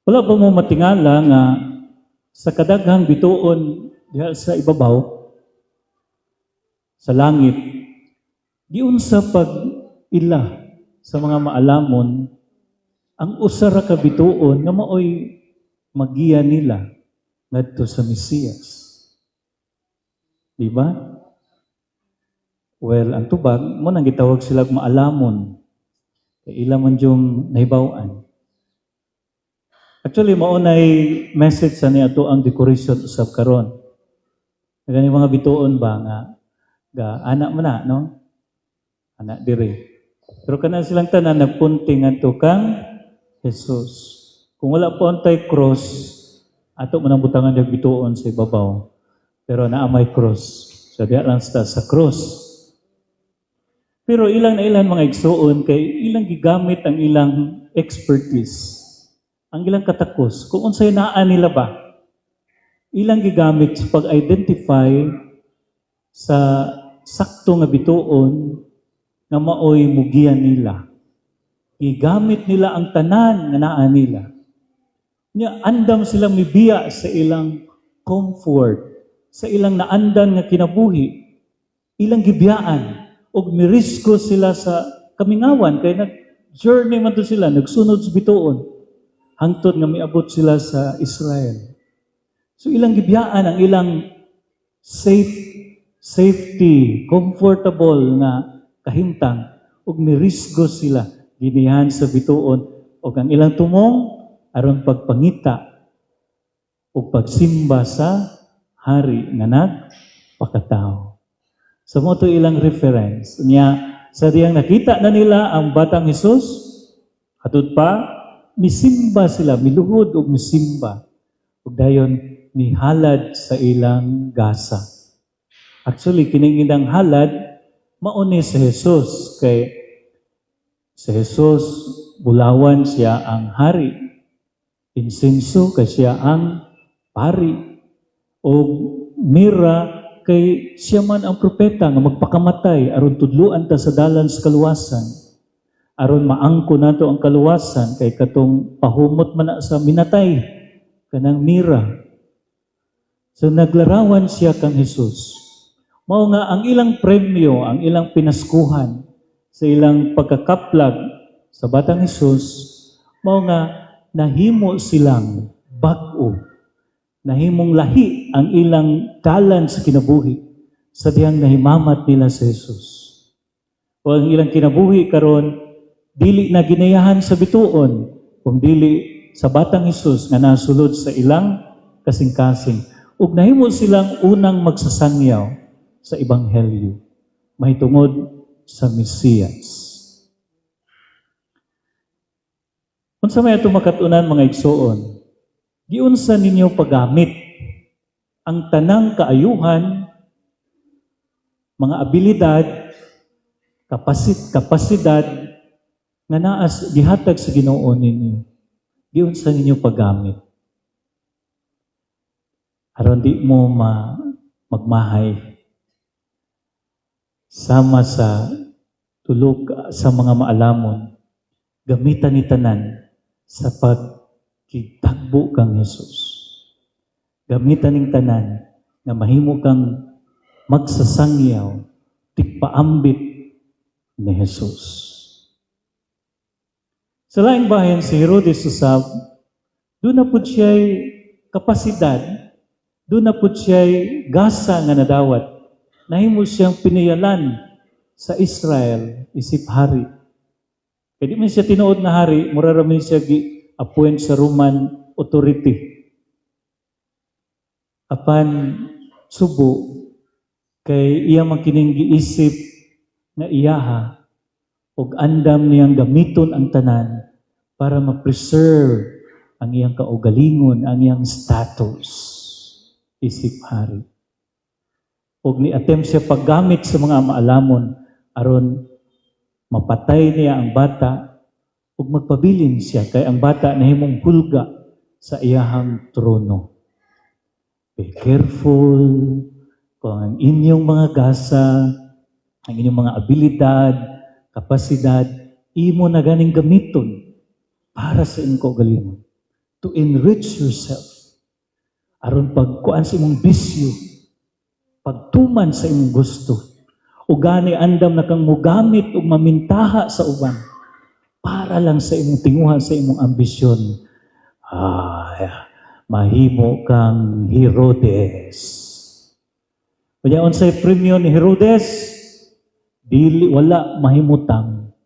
Wala ba mo matingala nga sa kadaghang bituon diha sa ibabaw sa langit, giun sa pag-ila sa mga maalamon, ang usa ra ka bituon nga maoy magiya nila ngadto sa Mesiyas. Di ba? Well, ang tubag mo nang gitawag sila maalamon. Kay ila man yung nahibaw-an. Actually, maunay message sa niya ang decoration usab karon. Gani mga bituon ba nga anak mo na, no? Anak dire. Pero kana silang tanan nagpunting ngadto kang Jesus. Kung wala po antay cross, ato man ang butangan ng bituon sa ibabaw. Pero naa may cross. So diya lang sa cross. Pero ilang na ilang mga igsuon kay ilang gigamit ang ilang expertise. Ang ilang katakos, kung unsay naa nila ba, ilang gigamit sa pag-identify sa sakto nga bituon nga maoy mugian nila. Gigamit nila ang tanan nga naa nila. Nya andam sila mibiya sa ilang comfort, sa ilang naandan nga kinabuhi, ilang gibiyaan, og mirisko sila sa kamingawan kay nag-journey man to sila, nagsunod sa bituon. Hangtod nga miabot sila sa Israel. So ilang gibiyaan ang ilang safety, comfortable nga kahimtang ug mirisgo sila ginihan sa bituon ug ang ilang tumong aron pagpangita ug pagsimba sa hari nga nagpakatao. So mo to ilang reference. Nya sa diyang nakita na nila ang batang Hesus, atod pa misimba sila, miluhod o misimba. Ug dayon mihalad sa ilang gasa. Actually, kining ilang halad, mauni sa Jesus. Kay sa Jesus, bulawan siya ang hari. Insenso kay siya ang pari. O mira kay siya man ang propeta nga magpakamatay aron tudluan ta sa dalan sa kaluwasan. Aron maangko nato ang kaluwasan kay katong pahumot man na sa minatay kanang mira. So naglarawan siya kang Hesus. Mao nga ang ilang premyo, ang ilang pinaskuhan sa ilang pagkakaplag sa batang Hesus, mao nga nahimo silang bag-o. Nahimong lahi ang ilang dalan sa kinabuhi sa diyang nahimamat nila sa Hesus. O ang ilang kinabuhi karon dili na ginayahan sa bituon, kung dili sa batang Hesus nga nasulod sa ilang kasing-kasing. Ug nahimo silang unang magsasangyaw sa Ebanghelyo, mahitungod sa Mesiyas. Unsa may ato makatunan mga igsoon, giunsa ninyo paggamit ang tanang kaayuhan, mga abilidad, kapasidad, nga naas gihatag sa Ginoo ninyo. Giunsa ninyo paggamit. Aron di mo magmahay sama sa tulog sa mga maalamon, gamitan ni tanan sa pagkitagbo kang Jesus. Gamitan ning tanan na mahimo kang magsasangyaw, tigpaambit ni Jesus. Sa laing bahin, si Herodes usab, doon na po siya'y kapasidad, doon na po siya'y gasa nga nadawat. Nahimo siyang piniyalan sa Israel, isip hari. Kaya di man siya tinuod na hari, muraramin siya gi-appoint sa Roman authority. Apan subo, kay iya makining giisip na iyaha, ug andam niyang gamiton ang tanan para ma-preserve ang iyang kaugalingon, ang iyang status, isip hari. Ug ni-attempt siya paggamit sa mga maalamon aron mapatay niya ang bata ug magpabilin siya kay ang bata nahimong hulga sa iyahang trono. Be careful kung ang inyong mga gasa, ang inyong mga abilidad, kapasidad, imo na ganing gamiton para sa inyong kaugalingon. to enrich yourself. Aron pagkuan sa imong bisyo, pagtuman sa imong gusto, o gani andam na kang mugamit o mamintaha sa uban, para lang sa imong tinguhan sa imong ambisyon. Mahimo kang Herodes. Kaya unsay premyo ni Herodes, dili wala mahimutang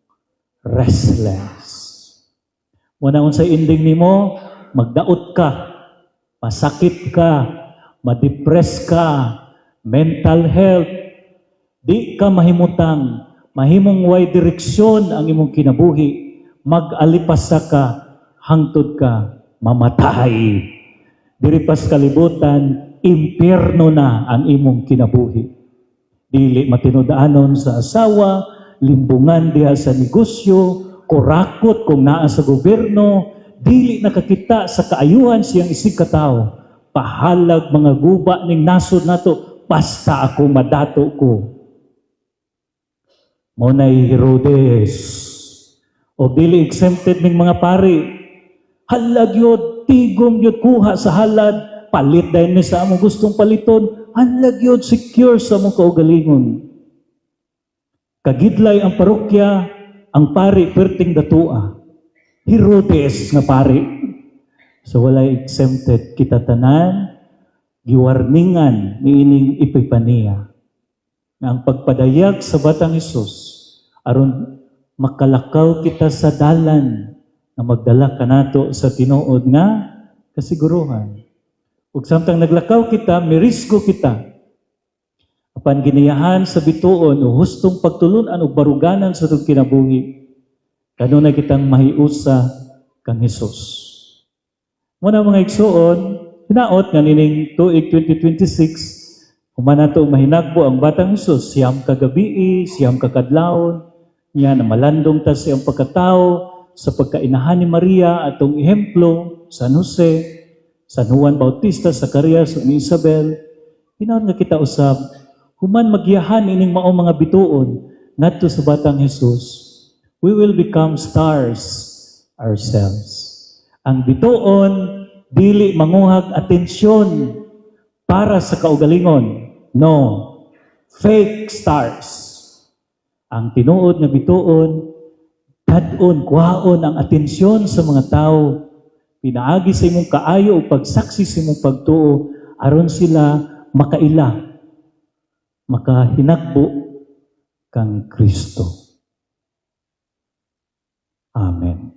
restless. Muna unsay ending nimo, magdaot ka, masakit ka, ma-depress ka, mental health, di ka mahimutang, mahimong way direksyon ang imong kinabuhi, mag-alipasa ka, hangtod ka, mamatay. Diri pas kalibutan, impyerno na ang imong kinabuhi. Dili matinud-anon sa asawa, limbungan diha sa negosyo, kurakot kung naa sa gobyerno, dili nakakita sa kaayuhan siyang isig katao. Pahalag mga guba ning nasod nato, basta ako madato ko. Monay Herodes, o dili exempted ning mga pari, halag yun, tigom yun, kuha sa halad, palit dahil ni sa among gustong paliton, halag yun, secure sa among kaugalingon. Kagidlay ang parokya, ang pari, perting datua. Herodes nga pari. So walay exempted, kita tanan, giwarningan ni ining Epipania. Ang pagpadayag sa Batang Hesus, aron makalakaw kita sa dalan na magdala kanato sa tinuod nga kasiguruhan. Ug samtang naglakaw kita, mirisgo kita. Apan giniyahan sa bituon o hustong pagtulunan o baruganan sa itong kinabuhi, kanunay kitang mahiusa kang Hesus. Muna mga igsuon, hinaot nga nining tuig 2026, human nato mahinagbo ang Batang Hesus, siyam kagabi, siyam kakadlawon, niya na malandong ta siyang pagkatao sa pagkainahan ni Maria atong ehemplo, San Jose, San Juan Bautista, Zacarias, ni Isabel. Hinaot nga kita usab, human magyahan ining mao mga bituon ngadto sa Batang Hesus, we will become stars ourselves. Ang bituon dili manguhag atensyon para sa kaugalingon. No, fake stars. Ang tinuod nga bituon, tad-on, kuhaon ang atensyon sa mga tao. Pinaagi sa imong kaayo o pagsaksi sa imong pagtuo, aron sila makaila, makahinagbo kang Kristo. Amen.